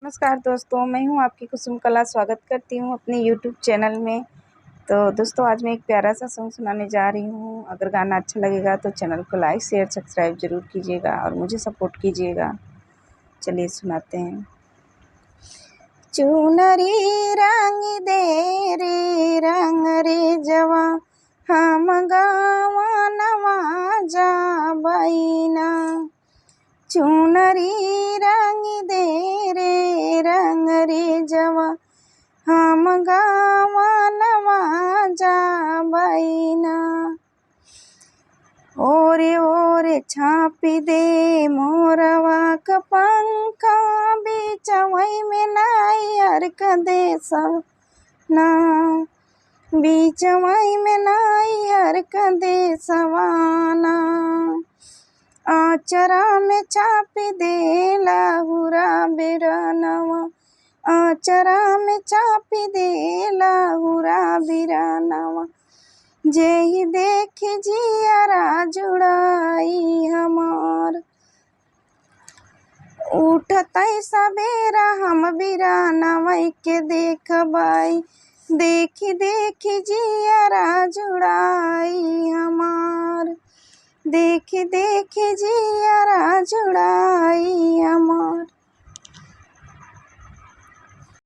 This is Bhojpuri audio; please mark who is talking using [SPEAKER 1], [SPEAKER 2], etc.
[SPEAKER 1] नमस्कार दोस्तों, मैं हूं आपकी कुसुम कला। स्वागत करती हूं अपने यूट्यूब चैनल में। तो दोस्तों, आज मैं एक प्यारा सा सॉन्ग सुनाने जा रही हूं। अगर गाना अच्छा लगेगा तो चैनल को लाइक शेयर सब्सक्राइब ज़रूर कीजिएगा और मुझे सपोर्ट कीजिएगा। चलिए सुनाते हैं। चुनरी रंग दे रे रंग रे जवा, हम गावा नवा जा बैना। चुनरी रंग दे रे रंग रे जवा, हम गावा नवा जा बैना। ओरे ओरे छापी दे मोरवा क पंखा, बीचवई में नाई अर्क दे सवना। बीचवई में नाई अर्क दे सवाना। आचरा में छापी दे लाहुरा बिरनवा, आचरा में छापी दे लाहुरा बिरनवा। जेहि देखी जियरा जुड़ाई हमार, उठतई सबेरा हम बिरनवई के देखबई। देखी देखी जियरा जुड़ाई हमार, देखी देखी जियरा जुड़ाई हमार।